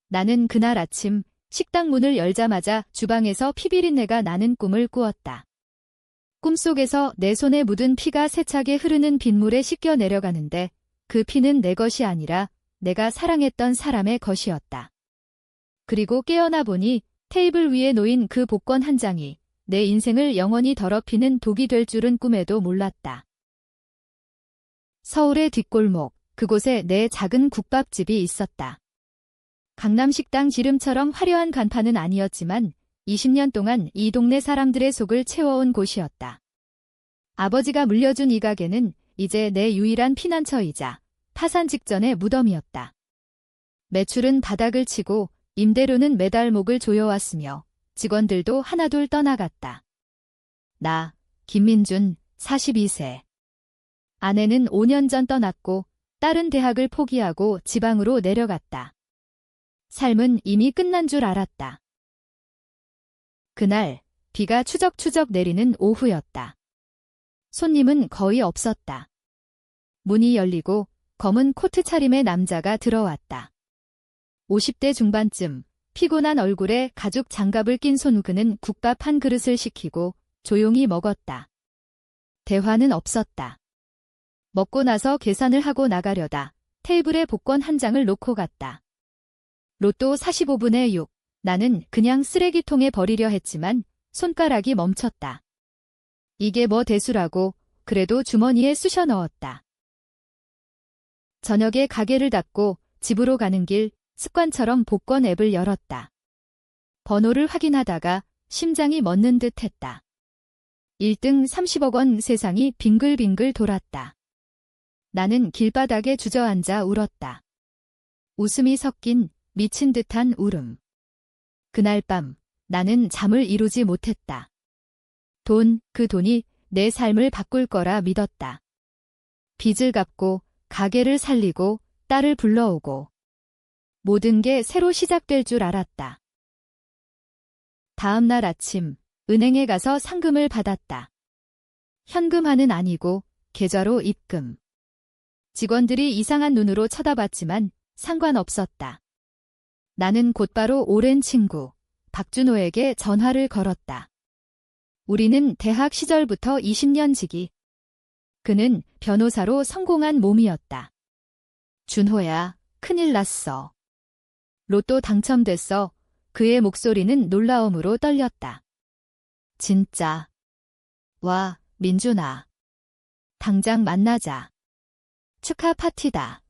나는 그날 아침 식당 문을 열자마자 주방에서 피비린내가 나는 꿈을 꾸었다. 꿈속에서 내 손에 묻은 피가 세차게 흐르는 빗물에 씻겨 내려가는데 그 피는 내 것이 아니라 내가 사랑했던 사람의 것이었다. 그리고 깨어나 보니 테이블 위에 놓인 그 복권 한 장이 내 인생을 영원히 더럽히는 독이 될 줄은 꿈에도 몰랐다. 서울의 뒷골목, 그곳에 내 작은 국밥집이 있었다. 강남식당 지름처럼 화려한 간판은 아니었지만 20년 동안 이 동네 사람들의 속을 채워온 곳이었다. 아버지가 물려준 이 가게는 이제 내 유일한 피난처이자 파산 직전의 무덤이었다. 매출은 바닥을 치고 임대료는 매달 목을 조여왔으며 직원들도 하나둘 떠나갔다. 나, 김민준, 42세. 아내는 5년 전 떠났고 딸은 대학을 포기하고 지방으로 내려갔다. 삶은 이미 끝난 줄 알았다. 그날 비가 추적추적 내리는 오후였다. 손님은 거의 없었다. 문이 열리고 검은 코트 차림의 남자가 들어왔다. 50대 중반쯤 피곤한 얼굴에 가죽 장갑을 낀 그는 국밥 한 그릇을 시키고 조용히 먹었다. 대화는 없었다. 먹고 나서 계산을 하고 나가려다 테이블에 복권 한 장을 놓고 갔다. 로또 45분의 6. 나는 그냥 쓰레기통에 버리려 했지만 손가락이 멈췄다. 이게 뭐 대수라고 그래도 주머니에 쑤셔 넣었다. 저녁에 가게를 닫고 집으로 가는 길 습관처럼 복권 앱을 열었다. 번호를 확인하다가 심장이 멎는 듯 했다. 1등 30억 원 세상이 빙글빙글 돌았다. 나는 길바닥에 주저앉아 울었다. 웃음이 섞인 미친 듯한 울음. 그날 밤 나는 잠을 이루지 못했다. 그 돈이 내 삶을 바꿀 거라 믿었다. 빚을 갚고 가게를 살리고 딸을 불러오고 모든 게 새로 시작될 줄 알았다. 다음 날 아침 은행에 가서 상금을 받았다. 현금화는 아니고 계좌로 입금. 직원들이 이상한 눈으로 쳐다봤지만 상관없었다. 나는 곧바로 오랜 친구 박준호에게 전화를 걸었다. 우리는 대학 시절부터 20년 지기. 그는 변호사로 성공한 몸이었다. 준호야, 큰일 났어. 로또 당첨됐어. 그의 목소리는 놀라움으로 떨렸다. 진짜. 와, 민준아. 당장 만나자. 축하 파티다.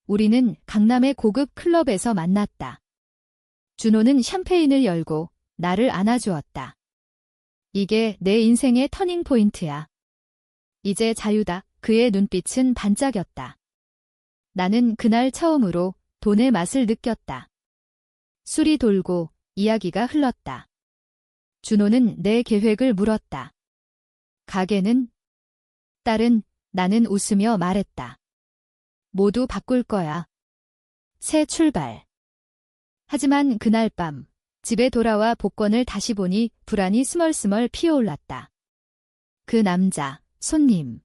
우리는 강남의 고급 클럽에서 만났다. 준호는 샴페인을 열고 나를 안아주었다. 이게 내 인생의 터닝 포인트야. 이제 자유다. 그의 눈빛은 반짝였다. 나는 그날 처음으로 돈의 맛을 느꼈다. 술이 돌고 이야기가 흘렀다. 준호는 내 계획을 물었다. 가게는? 딸은? 나는 웃으며 말했다. 모두 바꿀 거야. 새 출발. 하지만 그날 밤 집에 돌아와 복권을 다시 보니 불안이 스멀스멀 피어올랐다. 그 남자, 손님.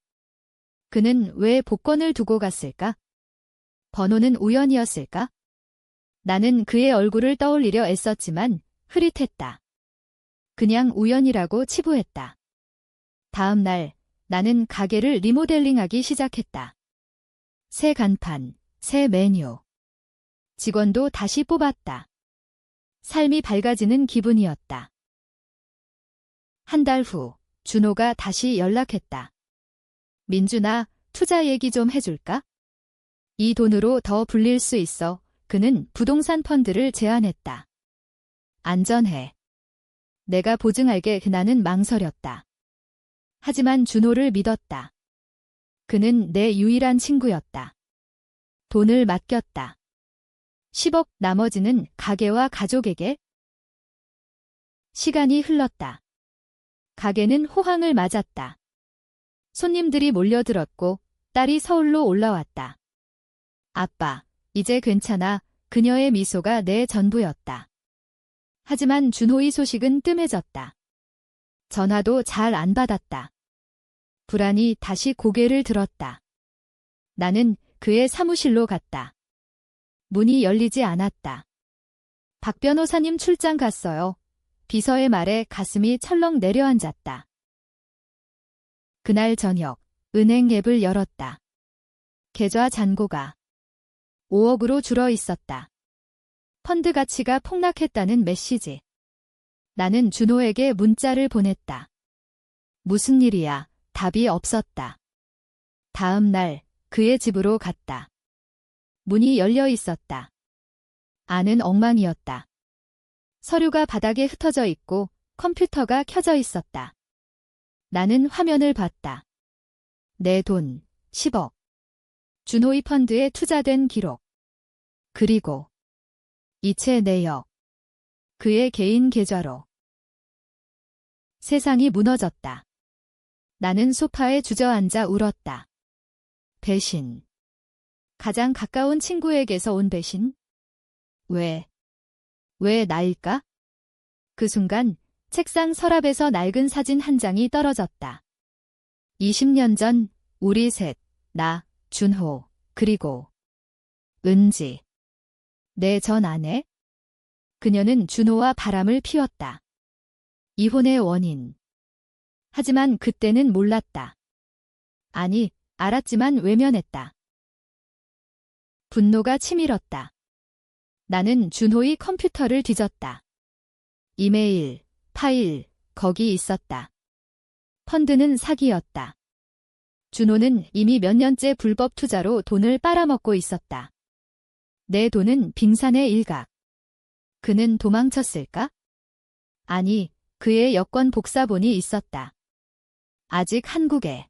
그는 왜 복권을 두고 갔을까? 번호는 우연이었을까? 나는 그의 얼굴을 떠올리려 애썼지만 흐릿했다. 그냥 우연이라고 치부했다. 다음 날 나는 가게를 리모델링하기 시작했다. 새 간판, 새 메뉴. 직원도 다시 뽑았다. 삶이 밝아지는 기분이었다. 한 달 후, 준호가 다시 연락했다. 민준아, 투자 얘기 좀 해줄까? 이 돈으로 더 불릴 수 있어. 그는 부동산 펀드를 제안했다. 안전해. 내가 보증할게. 나는 망설였다. 하지만 준호를 믿었다. 그는 내 유일한 친구였다. 돈을 맡겼다. 10억, 나머지는 가게와 가족에게. 시간이 흘렀다. 가게는 호황을 맞았다. 손님들이 몰려들었고 딸이 서울로 올라왔다. 아빠, 이제 괜찮아. 그녀의 미소가 내 전부였다. 하지만 준호의 소식은 뜸해졌다. 전화도 잘 안 받았다. 불안이 다시 고개를 들었다. 나는 그의 사무실로 갔다. 문이 열리지 않았다. 박 변호사님 출장 갔어요. 비서의 말에 가슴이 철렁 내려앉았다. 그날 저녁, 은행 앱을 열었다. 계좌 잔고가 5억으로 줄어 있었다. 펀드 가치가 폭락했다는 메시지. 나는 준호에게 문자를 보냈다. 무슨 일이야? 답이 없었다. 다음 날 그의 집으로 갔다. 문이 열려 있었다. 안은 엉망이었다. 서류가 바닥에 흩어져 있고 컴퓨터가 켜져 있었다. 나는 화면을 봤다. 내 돈 10억. 준호의 펀드에 투자된 기록. 그리고 이체 내역. 그의 개인 계좌로. 세상이 무너졌다. 나는 소파에 주저앉아 울었다. 배신. 가장 가까운 친구에게서 온 배신? 왜 나일까? 그 순간 책상 서랍에서 낡은 사진 한 장이 떨어졌다. 20년 전 우리 셋, 나, 준호, 그리고 은지. 내 전 아내? 그녀는 준호와 바람을 피웠다. 이혼의 원인. 하지만 그때는 몰랐다. 아니, 알았지만 외면했다. 분노가 치밀었다. 나는 준호의 컴퓨터를 뒤졌다. 이메일, 파일, 거기 있었다. 펀드는 사기였다. 준호는 이미 몇 년째 불법 투자로 돈을 빨아먹고 있었다. 내 돈은 빙산의 일각. 그는 도망쳤을까? 아니, 그의 여권 복사본이 있었다. 아직 한국에.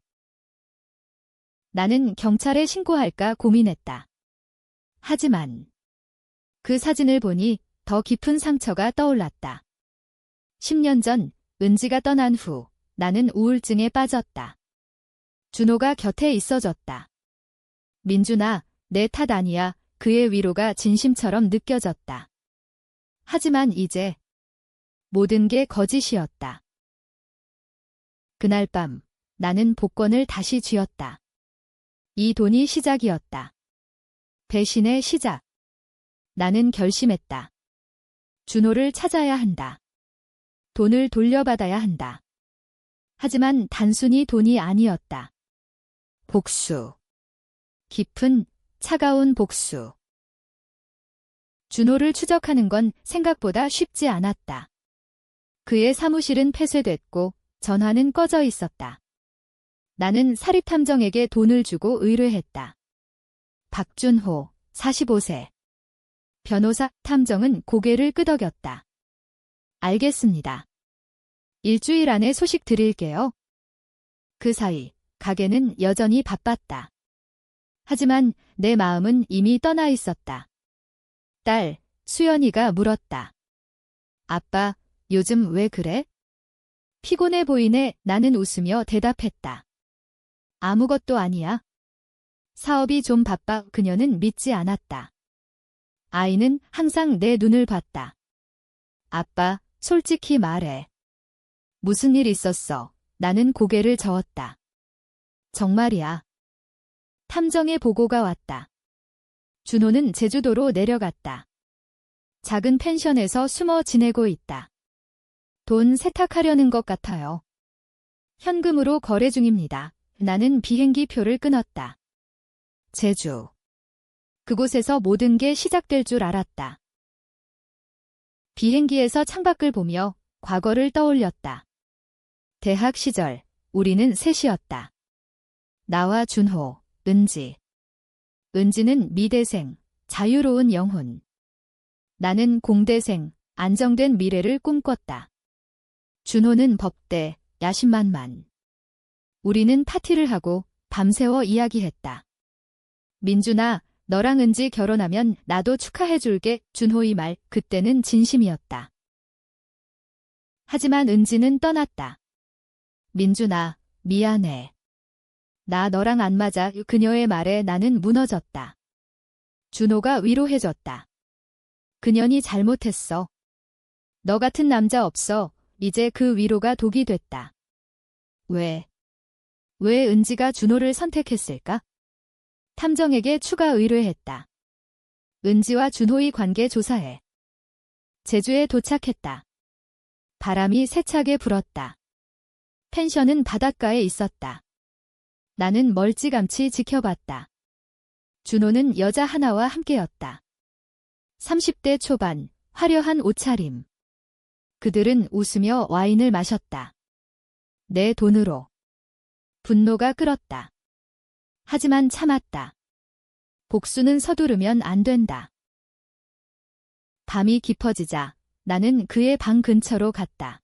나는 경찰에 신고할까 고민했다. 하지만 그 사진을 보니 더 깊은 상처가 떠올랐다. 10년 전 은지가 떠난 후 나는 우울증에 빠졌다. 준호가 곁에 있어줬다. 민준아, 내 탓 아니야. 그의 위로가 진심처럼 느껴졌다. 하지만 이제 모든 게 거짓이었다. 그날 밤 나는 복권을 다시 쥐었다. 이 돈이 시작이었다. 배신의 시작. 나는 결심했다. 준호를 찾아야 한다. 돈을 돌려받아야 한다. 하지만 단순히 돈이 아니었다. 복수. 깊은, 차가운 복수. 준호를 추적하는 건 생각보다 쉽지 않았다. 그의 사무실은 폐쇄됐고 전화는 꺼져 있었다. 나는 사립탐정에게 돈을 주고 의뢰했다. 박준호, 45세. 변호사, 탐정은 고개를 끄덕였다. 알겠습니다. 일주일 안에 소식 드릴게요. 그 사이 가게는 여전히 바빴다. 하지만 내 마음은 이미 떠나 있었다. 딸, 수연이가 물었다. 아빠, 요즘 왜 그래? 피곤해 보이네. 나는 웃으며 대답했다. 아무것도 아니야. 사업이 좀 바빠. 그녀는 믿지 않았다. 아이는 항상 내 눈을 봤다. 아빠, 솔직히 말해. 무슨 일 있었어? 나는 고개를 저었다. 정말이야. 탐정의 보고가 왔다. 준호는 제주도로 내려갔다. 작은 펜션에서 숨어 지내고 있다. 돈 세탁하려는 것 같아요. 현금으로 거래 중입니다. 나는 비행기 표를 끊었다. 제주. 그곳에서 모든 게 시작될 줄 알았다. 비행기에서 창밖을 보며 과거를 떠올렸다. 대학 시절, 우리는 셋이었다. 나와 준호, 은지. 은지는 미대생, 자유로운 영혼. 나는 공대생, 안정된 미래를 꿈꿨다. 준호는 법대, 야심만만. 우리는 파티를 하고 밤새워 이야기했다. 민준아, 너랑 은지 결혼하면 나도 축하해줄게. 준호의 말, 그때는 진심이었다. 하지만 은지는 떠났다. 민준아, 미안해. 나 너랑 안 맞아. 그녀의 말에 나는 무너졌다. 준호가 위로해줬다. 그년이 잘못했어. 너 같은 남자 없어. 이제 그 위로가 독이 됐다. 왜 은지가 준호를 선택했을까? 탐정에게 추가 의뢰했다. 은지와 준호의 관계 조사해. 제주에 도착했다. 바람이 세차게 불었다. 펜션은 바닷가에 있었다. 나는 멀찌감치 지켜봤다. 준호는 여자 하나와 함께였다. 30대 초반, 화려한 옷차림. 그들은 웃으며 와인을 마셨다. 내 돈으로. 분노가 끓었다. 하지만 참았다. 복수는 서두르면 안 된다. 밤이 깊어지자 나는 그의 방 근처로 갔다.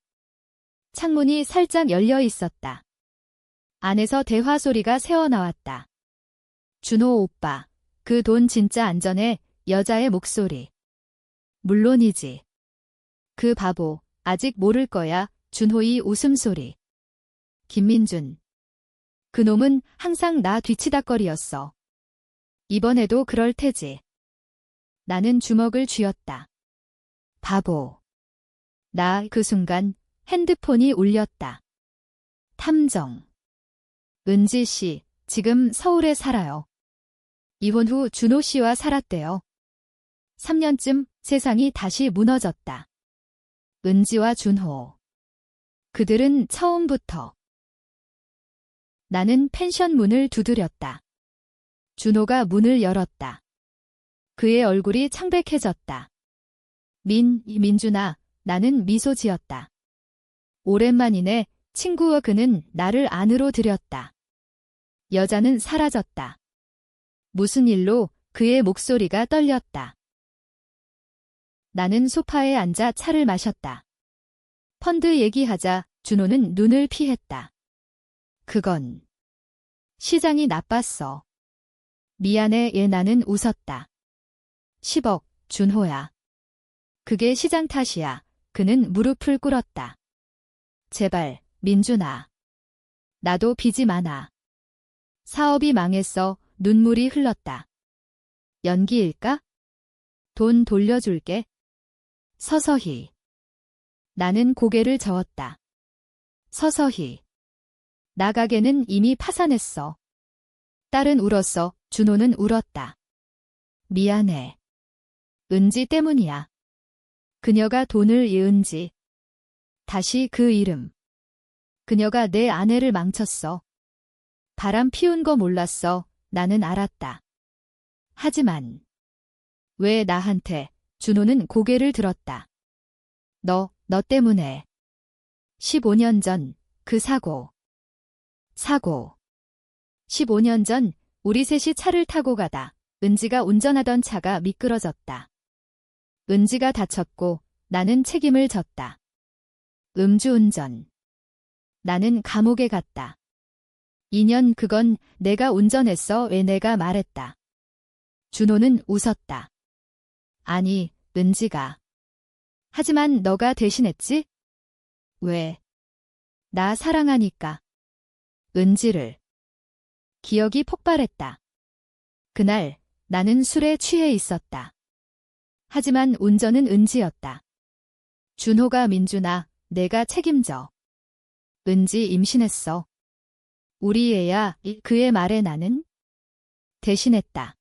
창문이 살짝 열려 있었다. 안에서 대화 소리가 새어나왔다. 준호 오빠, 그 돈 진짜 안전해. 여자의 목소리. 물론이지. 그 바보, 아직 모를 거야. 준호의 웃음소리. 김민준. 그놈은 항상 나 뒤치다꺼리였어. 이번에도 그럴 테지. 나는 주먹을 쥐었다. 바보. 나 그 순간 핸드폰이 울렸다. 탐정. 은지 씨, 지금 서울에 살아요. 이혼 후 준호 씨와 살았대요. 3년쯤 세상이 다시 무너졌다. 은지와 준호. 그들은 처음부터. 나는 펜션 문을 두드렸다. 준호가 문을 열었다. 그의 얼굴이 창백해졌다. 민준아, 나는 미소 지었다. 오랜만이네. 친구와 그는 나를 안으로 들였다. 여자는 사라졌다. 무슨 일로? 그의 목소리가 떨렸다. 나는 소파에 앉아 차를 마셨다. 펀드 얘기하자 준호는 눈을 피했다. 그건 시장이 나빴어. 미안해. 나는 웃었다. 10억, 준호야. 그게 시장 탓이야. 그는 무릎을 꿇었다. 제발, 민준아. 나도 빚이 많아. 사업이 망했어. 눈물이 흘렀다. 연기일까? 돈 돌려줄게. 서서히. 나는 고개를 저었다. 서서히. 나 가게는 이미 파산했어. 딸은 울었어. 준호는 울었다. 미안해. 은지 때문이야. 그녀가 돈을 이은지. 다시 그 이름. 그녀가 내 아내를 망쳤어. 바람 피운 거 몰랐어. 나는 알았다. 하지만 왜 나한테? 준호는 고개를 들었다. 너 때문에. 15년 전 그 사고. 15년 전 우리 셋이 차를 타고 가다 은지가 운전하던 차가 미끄러졌다. 은지가 다쳤고 나는 책임을 졌다. 음주운전. 나는 감옥에 갔다. 2년. 그건 내가 운전했어. 왜? 내가 말했다. 준호는 웃었다. 아니, 은지가. 하지만 너가 대신했지? 왜? 나 사랑하니까. 은지를. 기억이 폭발했다. 그날 나는 술에 취해 있었다. 하지만 운전은 은지였다. 준호가. 민준아, 내가 책임져. 은지 임신했어. 우리 애야. 그의 말에 나는 대신했다.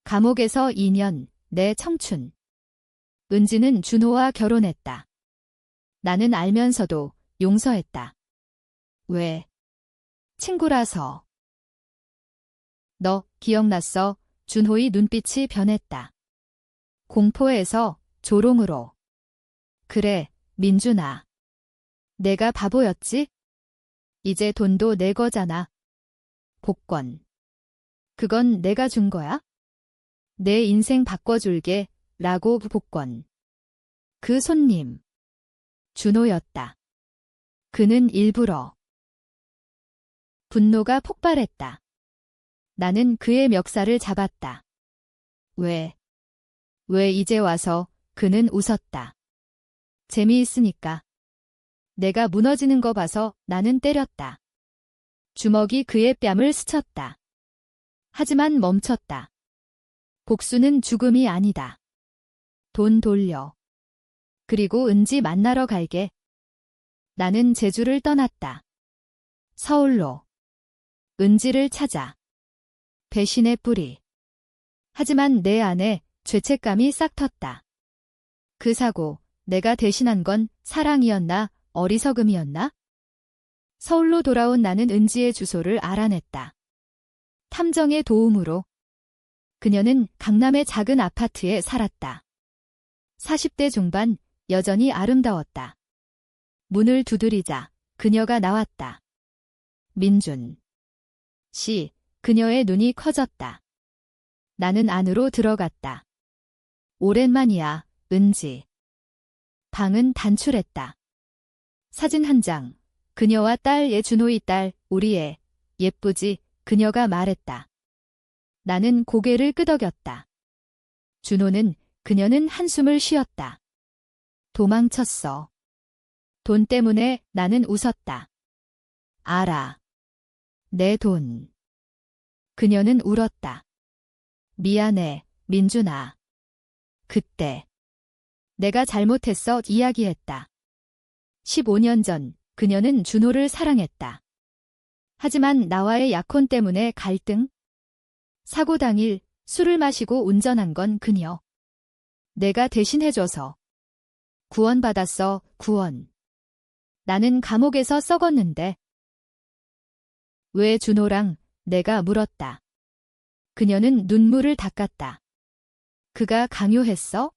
감옥에서 2년, 내 청춘. 은지는 준호와 결혼했다. 나는 알면서도 용서했다. 왜? 친구라서. 너 기억났어? 준호의 눈빛이 변했다. 공포에서 조롱으로. 그래, 민준아. 내가 바보였지? 이제 돈도 내 거잖아. 복권. 그건 내가 준 거야? 내 인생 바꿔줄게. 라고. 복권. 그 손님. 준호였다. 그는 일부러. 분노가 폭발했다. 나는 그의 멱살을 잡았다. 왜 이제 와서? 그는 웃었다. 재미있으니까. 내가 무너지는 거 봐서. 나는 때렸다. 주먹이 그의 뺨을 스쳤다. 하지만 멈췄다. 복수는 죽음이 아니다. 돈 돌려. 그리고 은지 만나러 갈게. 나는 제주를 떠났다. 서울로. 은지를 찾아. 배신의 뿌리. 하지만 내 안에 죄책감이 싹 텄다. 그 사고, 내가 대신한 건 사랑이었나, 어리석음이었나? 서울로 돌아온 나는 은지의 주소를 알아냈다. 탐정의 도움으로. 그녀는 강남의 작은 아파트에 살았다. 40대 중반, 여전히 아름다웠다. 문을 두드리자 그녀가 나왔다. 민준 씨, 그녀의 눈이 커졌다. 나는 안으로 들어갔다. 오랜만이야, 은지. 방은 단출했다. 사진 한 장. 그녀와 딸 예준호의 딸, 우리 애. 예쁘지? 그녀가 말했다. 나는 고개를 끄덕였다. 준호는, 그녀는 한숨을 쉬었다. 도망쳤어. 돈 때문에 나는 웃었다. 알아. 내 돈. 그녀는 울었다. 미안해, 민준아. 그때. 내가 잘못했어 이야기했다. 15년 전 그녀는 준호를 사랑했다. 하지만 나와의 약혼 때문에 갈등? 사고 당일 술을 마시고 운전한 건 그녀. 내가 대신해줘서. 구원받았어, 구원. 나는 감옥에서 썩었는데. 왜 준호랑? 내가 물었다. 그녀는 눈물을 닦았다. 그가 강요했어?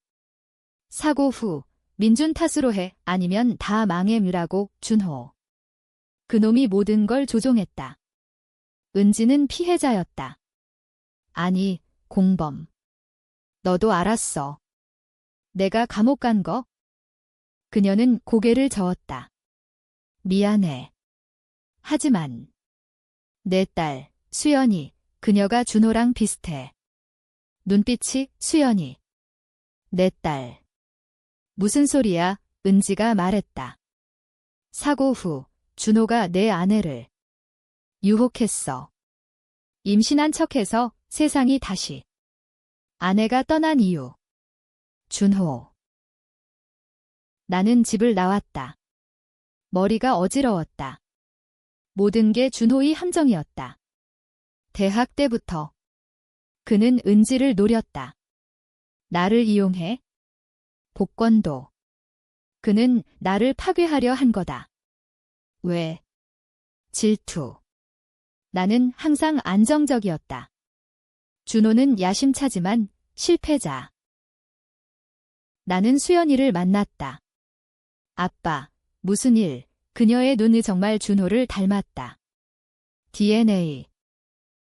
사고 후 민준 탓으로 해. 아니면 다 망해뮤라고. 준호. 그놈이 모든 걸 조종했다. 은지는 피해자였다. 아니, 공범. 너도 알았어. 내가 감옥 간 거? 그녀는 고개를 저었다. 미안해. 하지만 내 딸, 수연이, 그녀가 준호랑 비슷해. 눈빛이, 수연이. 내 딸. 무슨 소리야? 은지가 말했다. 사고 후 준호가 내 아내를 유혹했어. 임신한 척해서 세상이 다시. 아내가 떠난 이유. 준호. 나는 집을 나왔다. 머리가 어지러웠다. 모든 게 준호의 함정이었다. 대학 때부터. 그는 은지를 노렸다. 나를 이용해. 복권도. 그는 나를 파괴하려 한 거다. 왜? 질투. 나는 항상 안정적이었다. 준호는 야심차지만 실패자. 나는 수연이를 만났다. 아빠, 무슨 일? 그녀의 눈이 정말 준호를 닮았다. DNA.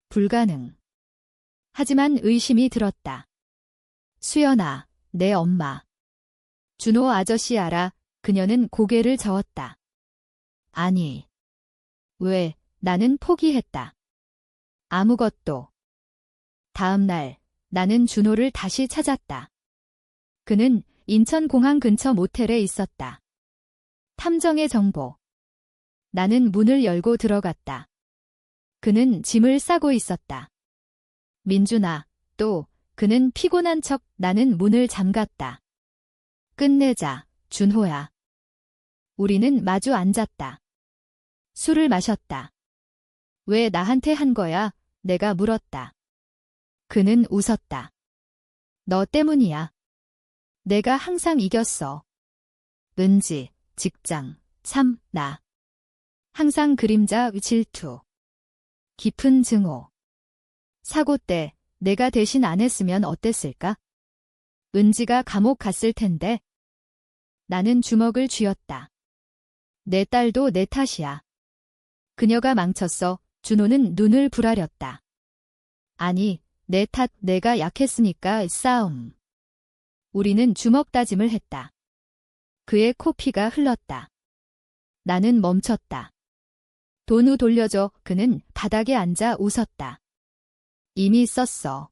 불가능. 하지만 의심이 들었다. 수연아, 내 엄마. 준호 아저씨 알아? 그녀는 고개를 저었다. 아니. 왜? 나는 포기했다. 아무것도. 다음 날, 나는 준호를 다시 찾았다. 그는 인천공항 근처 모텔에 있었다. 탐정의 정보. 나는 문을 열고 들어갔다. 그는 짐을 싸고 있었다. 민준아, 또, 그는 피곤한 척. 나는 문을 잠갔다. 끝내자, 준호야. 우리는 마주 앉았다. 술을 마셨다. 왜 나한테 한 거야? 내가 물었다. 그는 웃었다. 너 때문이야. 내가 항상 이겼어. 은지, 직장, 참, 나. 항상 그림자, 질투. 깊은 증오. 사고 때 내가 대신 안 했으면 어땠을까? 은지가 감옥 갔을 텐데. 나는 주먹을 쥐었다. 내 딸도 내 탓이야. 그녀가 망쳤어. 준호는 눈을 부라렸다. 아니, 내 탓, 내가 약했으니까. 싸움. 우리는 주먹 다짐을 했다. 그의 코피가 흘렀다. 나는 멈췄다. 돈 돌려줘. 그는 바닥에 앉아 웃었다. 이미 썼어.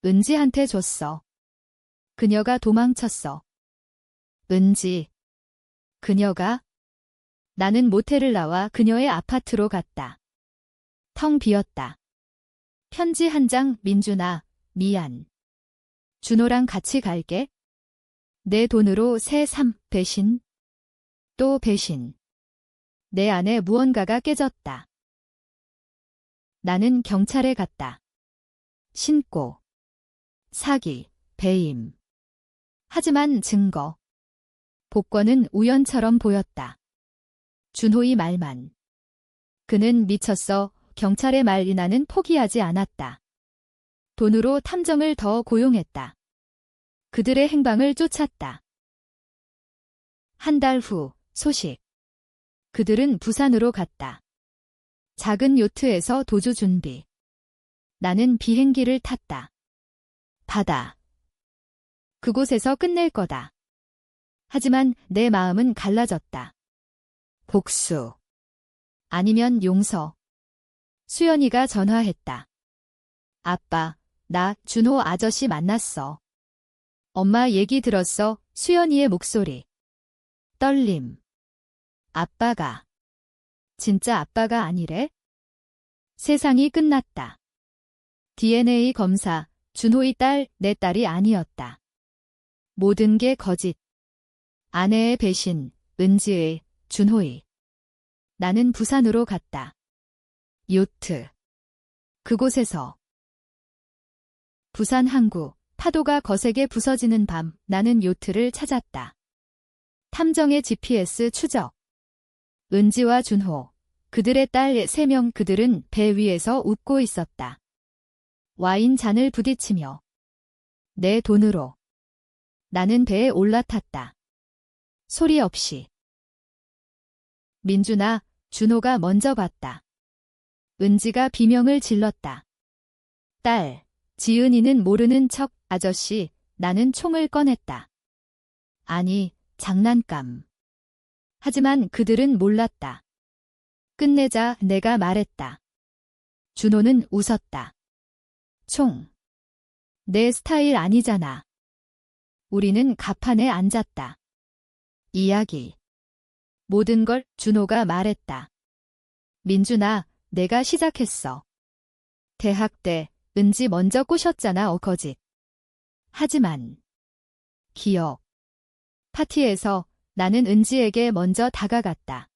은지한테 줬어. 그녀가 도망쳤어. 은지. 그녀가? 나는 모텔을 나와 그녀의 아파트로 갔다. 텅 비었다. 편지 한 장. 민준아, 미안. 준호랑 같이 갈게. 내 돈으로 새 삶. 배신. 또 배신. 내 안에 무언가가 깨졌다. 나는 경찰에 갔다. 신고. 사기. 배임. 하지만 증거. 복권은 우연처럼 보였다. 준호의 말만. 그는 미쳤어. 경찰의 말이 나는 포기하지 않았다. 돈으로 탐정을 더 고용했다. 그들의 행방을 쫓았다. 한 달 후, 소식. 그들은 부산으로 갔다. 작은 요트에서 도주 준비. 나는 비행기를 탔다. 바다. 그곳에서 끝낼 거다. 하지만 내 마음은 갈라졌다. 복수. 아니면 용서. 수연이가 전화했다. 아빠, 나 준호 아저씨 만났어. 엄마 얘기 들었어. 수연이의 목소리. 떨림. 아빠가. 진짜 아빠가 아니래? 세상이 끝났다. DNA 검사, 준호의 딸, 내 딸이 아니었다. 모든 게 거짓. 아내의 배신, 은지의, 준호의. 나는 부산으로 갔다. 요트. 그곳에서. 부산 항구, 파도가 거세게 부서지는 밤, 나는 요트를 찾았다. 탐정의 GPS 추적. 은지와 준호, 그들의 딸 3명 그들은 배 위에서 웃고 있었다. 와인 잔을 부딪히며. 내 돈으로. 나는 배에 올라탔다. 소리 없이. 민준아, 준호가 먼저 봤다. 은지가 비명을 질렀다. 딸, 지은이는 모르는 척, 아저씨, 나는 총을 꺼냈다. 아니, 장난감. 하지만 그들은 몰랐다. 끝내자 내가 말했다. 준호는 웃었다. 총. 내 스타일 아니잖아. 우리는 갑판에 앉았다. 이야기. 모든 걸 준호가 말했다. 민준아, 내가 시작했어. 대학 때 은지 먼저 꼬셨잖아, 거짓. 하지만 기억. 파티에서 나는 은지에게 먼저 다가갔다.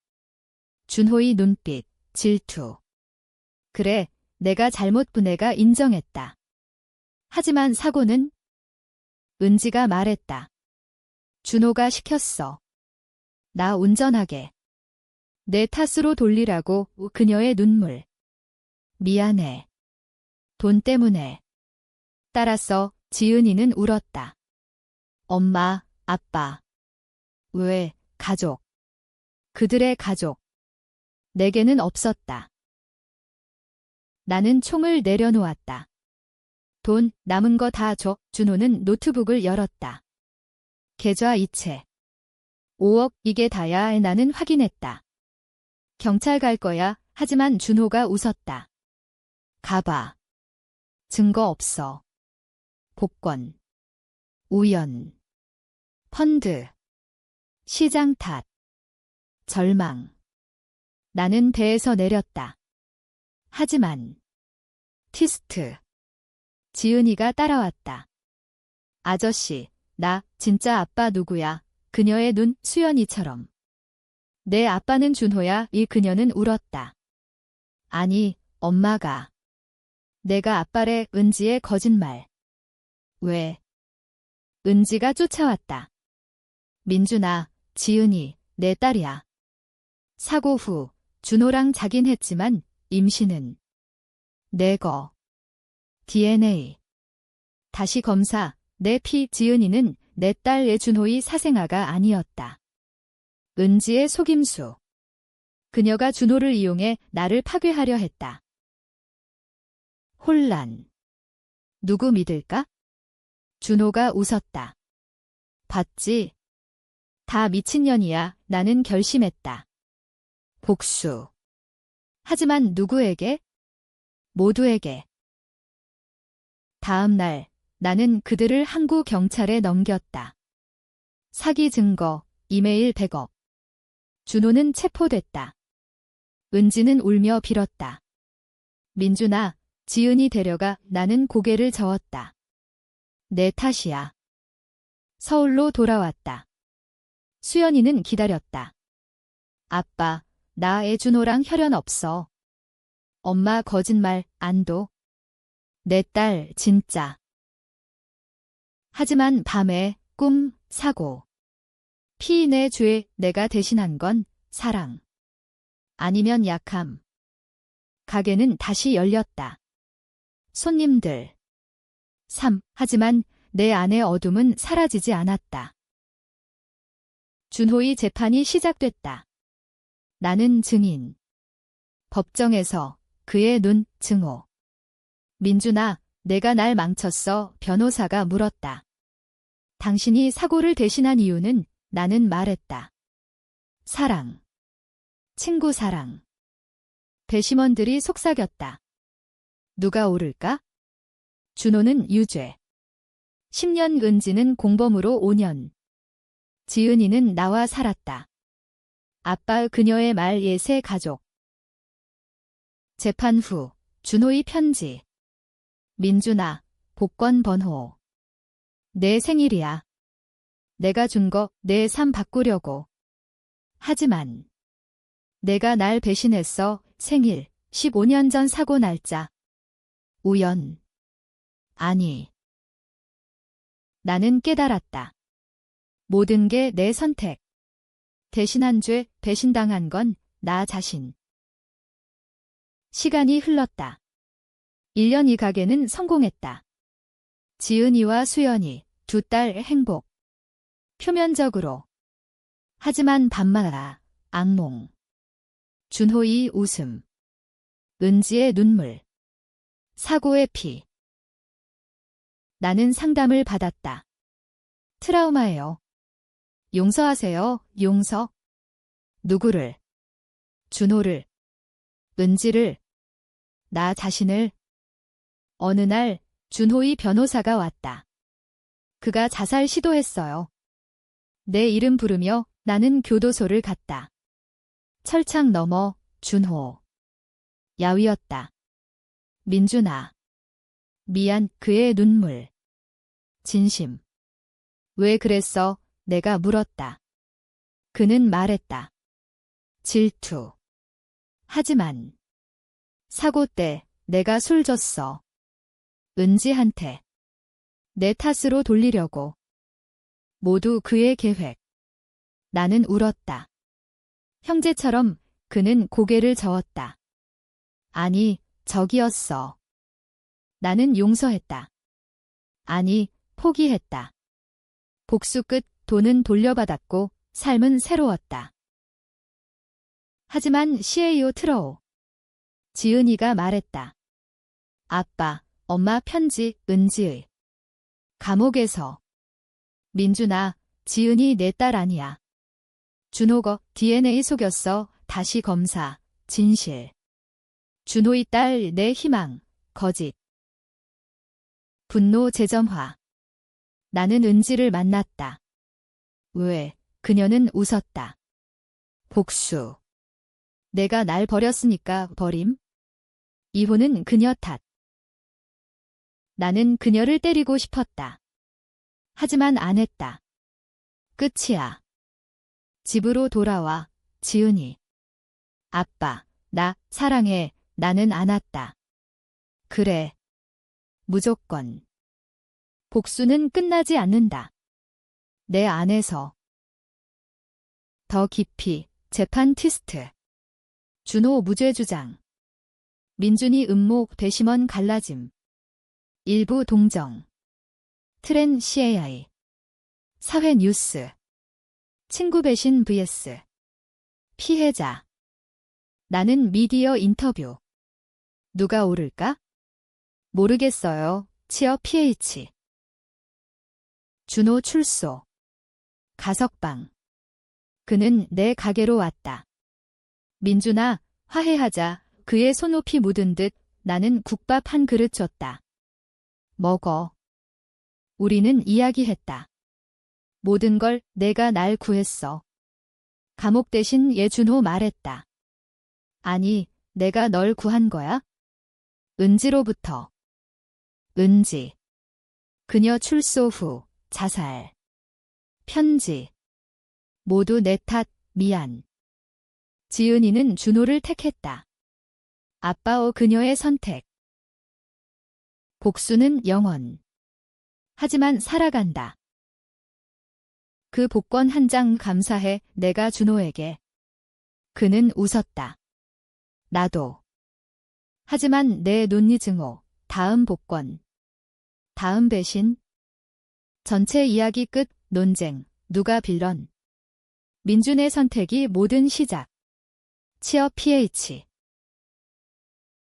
준호의 눈빛, 질투. 그래, 내가 잘못 내가 인정했다. 하지만 사고는? 은지가 말했다. 준호가 시켰어. 나 운전하게. 내 탓으로 돌리라고. 그녀의 눈물. 미안해. 돈 때문에. 따라서 지은이는 울었다. 엄마, 아빠. 왜, 가족. 그들의 가족. 내게는 없었다. 나는 총을 내려놓았다. 돈, 남은 거 다 줘. 준호는 노트북을 열었다. 계좌 이체. 5억, 이게 다야. 나는 확인했다. 경찰 갈 거야. 하지만 준호가 웃었다. 가봐. 증거 없어. 복권. 우연. 펀드. 시장 탓. 절망. 나는 배에서 내렸다. 하지만 티스트. 지은이가 따라왔다. 아저씨, 나 진짜 아빠 누구야? 그녀의 눈 수연이처럼. 내 아빠는 준호야. 이 그녀는 울었다. 아니, 엄마가. 내가 아빠래. 은지의 거짓말. 왜? 은지가 쫓아왔다. 민준아, 지은이, 내 딸이야. 사고 후 준호랑 자긴 했지만 임신은 내 거. DNA. 다시 검사. 내 피. 지은이는 내 딸 준호의 사생아가 아니었다. 은지의 속임수. 그녀가 준호를 이용해 나를 파괴하려 했다. 혼란. 누구 믿을까? 준호가 웃었다. 봤지? 다 미친년이야. 나는 결심했다. 복수. 하지만 누구에게? 모두에게. 다음 날 나는 그들을 항구 경찰에 넘겼다. 사기 증거, 이메일 100억. 준호는 체포됐다. 은지는 울며 빌었다. 민준아, 지은이 데려가. 나는 고개를 저었다. 내 탓이야. 서울로 돌아왔다. 수연이는 기다렸다. 아빠, 나 애 준호랑 혈연 없어. 엄마 거짓말 안 둬. 내 딸 진짜. 하지만 밤에 꿈, 사고, 피인의 죄 내가 대신한 건 사랑. 아니면 약함. 가게는 다시 열렸다. 손님들. 3. 하지만 내 안의 어둠은 사라지지 않았다. 준호의 재판이 시작됐다. 나는 증인. 법정에서 그의 눈, 증오. 민준아, 내가 날 망쳤어. 변호사가 물었다. 당신이 사고를 대신한 이유는? 나는 말했다. 사랑. 친구 사랑. 배심원들이 속삭였다. 누가 옳을까? 준호는 유죄. 10년, 은지는 공범으로 5년. 지은이는 나와 살았다. 아빠 그녀의 말 예세 가족. 재판 후 준호의 편지. 민준아, 복권 번호. 내 생일이야. 내가 준 거 내 삶 바꾸려고. 하지만 내가 날 배신했어. 생일 15년 전 사고 날짜. 우연. 아니. 나는 깨달았다. 모든 게 내 선택. 대신한 죄, 배신당한 건 나 자신. 시간이 흘렀다. 1년 이 가게는 성공했다. 지은이와 수연이, 두 딸 행복. 표면적으로. 하지만 밤마다 악몽. 준호의 웃음. 은지의 눈물. 사고의 피. 나는 상담을 받았다. 트라우마예요. 용서하세요. 용서. 누구를? 준호를. 은지를. 나 자신을. 어느 날 준호의 변호사가 왔다. 그가 자살 시도했어요. 내 이름 부르며 나는 교도소를 갔다. 철창 너머 준호. 야위었다. 민준아. 미안. 그의 눈물. 진심. 왜 그랬어? 내가 물었다. 그는 말했다. 질투. 하지만 사고 때 내가 술 줬어. 은지한테. 내 탓으로 돌리려고. 모두 그의 계획. 나는 울었다. 형제처럼. 그는 고개를 저었다. 아니, 적이었어. 나는 용서했다. 아니, 포기했다. 복수 끝. 돈은 돌려받았고 삶은 새로웠다. 하지만 CEO 트로우. 지은이가 말했다. 아빠, 엄마 편지, 은지의. 감옥에서. 민준아, 지은이 내 딸 아니야. 준호거 DNA 속였어. 다시 검사. 진실. 준호의 딸 내 희망. 거짓. 분노 재점화. 나는 은지를 만났다. 왜? 그녀는 웃었다. 복수. 내가 날 버렸으니까 버림? 이혼은 그녀 탓. 나는 그녀를 때리고 싶었다. 하지만 안 했다. 끝이야. 집으로 돌아와. 지은이. 아빠, 나 사랑해. 나는 안았다. 그래. 무조건. 복수는 끝나지 않는다. 내 안에서. 더 깊이. 재판 트위스트. 준호 무죄 주장. 민준이 음모 배심원 갈라짐. 일부 동정. 트렌 CAI. 사회 뉴스. 친구 배신 vs. 피해자. 나는 미디어 인터뷰. 누가 옳을까? 모르겠어요. 취업 PH. 준호 출소. 가석방. 그는 내 가게로 왔다. 민준아, 화해하자. 그의 손높이 묻은 듯 나는 국밥 한 그릇 줬다. 먹어. 우리는 이야기했다. 모든 걸 내가 날 구했어. 감옥 대신 예준호 말했다. 아니, 내가 널 구한 거야? 은지로부터. 은지. 그녀 출소 후 자살. 편지. 모두 내 탓, 미안. 지은이는 준호를 택했다. 아빠와 그녀의 선택. 복수는 영원. 하지만 살아간다. 그 복권 한 장 감사해, 내가 준호에게. 그는 웃었다. 나도. 하지만 내 논리증오, 다음 복권. 다음 배신. 전체 이야기 끝. 논쟁. 누가 빌런. 민준의 선택이 모든 시작. 취업 PH.